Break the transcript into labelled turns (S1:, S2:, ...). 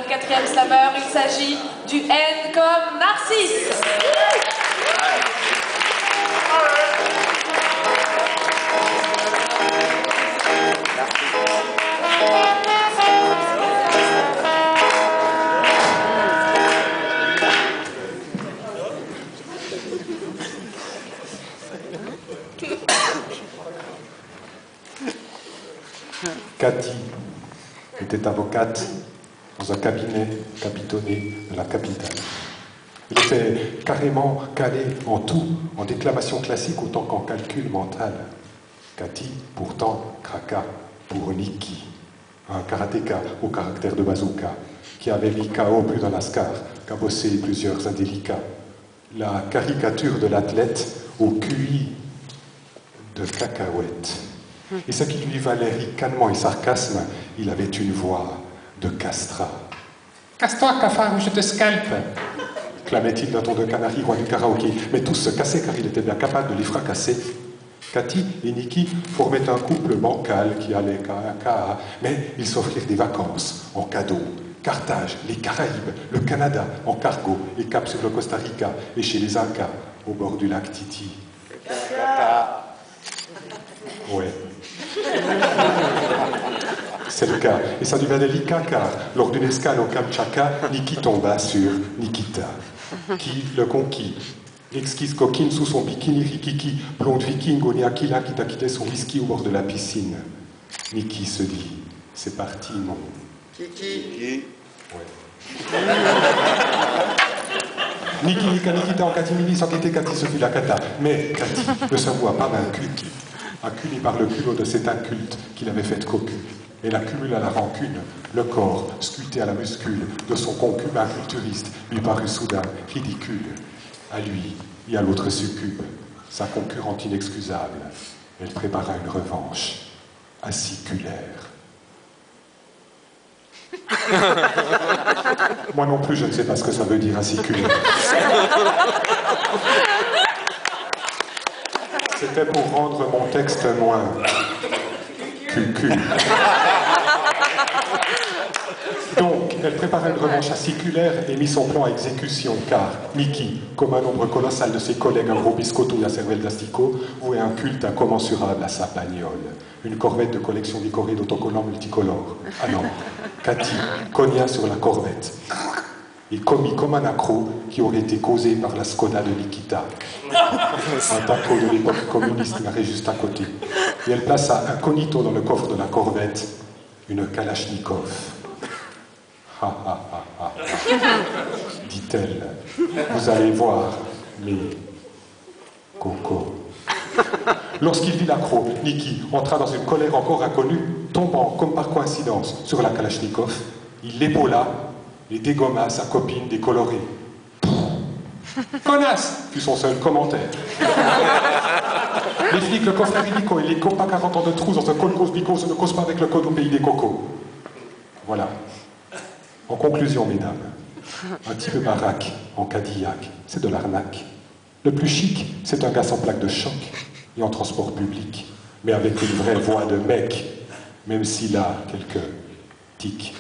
S1: leur 4e slammer. Il s'agit du N comme Narcisse.
S2: Cathy était avocate dans un cabinet capitonné de la capitale. Il était carrément calé en tout, en déclamation classique autant qu'en calcul mental. Cathy, pourtant, craqua pour Niki, un karatéka au caractère de bazooka, qui avait mis KO plus d'un lascar, cabossé plusieurs indélicats. La caricature de l'athlète au QI de cacahuète. Et ce qui lui valait ricanement et sarcasme, il avait une voix de castrat. « Casse-toi, cafard, ou je te scalpe !» clamait-il d'un ton de canari, roi du karaoké. Mais tous se cassaient car il était bien capable de les fracasser. Cathy et Niki formaient un couple bancal qui allait KA, mais ils s'offrirent des vacances en cadeau. Carthage, les Caraïbes, le Canada en cargo et cap sur le Costa Rica et chez les Incas au bord du lac Titi. Ouais. C'est le cas. Et ça devient délicat car, lors d'une escale au Kamtchatka, Niki tomba sur Nikita, qui le conquit. Exquise coquine sous son bikini rikiki, blonde viking au Niakila qui t'a quitté son whisky au bord de la piscine. Niki se dit, c'est parti, mon... Kiki. Ouais. Niki, Nikita en catimini sans quitter Cathy, ce fut la cata. Mais Cathy ne s'avoua pas vaincu. Acculé par le culot de cet inculte qu'il avait fait cocu. Elle accumula la rancune, le corps, sculpté à la muscule, de son concubin culturiste, lui parut soudain ridicule. À lui et à l'autre succube, sa concurrente inexcusable, elle prépara une revanche aciculaire. Moi non plus, je ne sais pas ce que ça veut dire aciculaire. C'était pour rendre mon texte moins cucu. Donc, elle prépara une revanche aciculaire et mit son plan à exécution, car Niki, comme un nombre colossal de ses collègues, un gros biscotto et la cervelle d'asticot, vouait un culte incommensurable à sa bagnole. Une corvette de collection décorée d'autocollants multicolores. Ah non, Cathy cogna sur la corvette et commit comme un accro qui aurait été causé par la Skoda de Nikita. Un taco de l'époque communiste garé juste à côté. Et elle plaça incognito dans le coffre de la corvette une Kalachnikov. Ha ha ha ha, dit-elle. Vous allez voir, mes cocos. Lorsqu'il vit l'accro, Niki entra dans une colère encore inconnue, tombant comme par coïncidence sur la Kalachnikov. Il l'épaula et dégomma sa copine décolorée. Connasse, fut son seul commentaire. Les flics, le coffret illico et les copains 40 ans de trous dans un colcos bicos ne causent pas avec le code au pays des cocos. Voilà. En conclusion, mesdames, un type baraque en Cadillac, c'est de l'arnaque. Le plus chic, c'est un gars sans plaque de choc et en transport public, mais avec une vraie voix de mec, même s'il a quelques tics.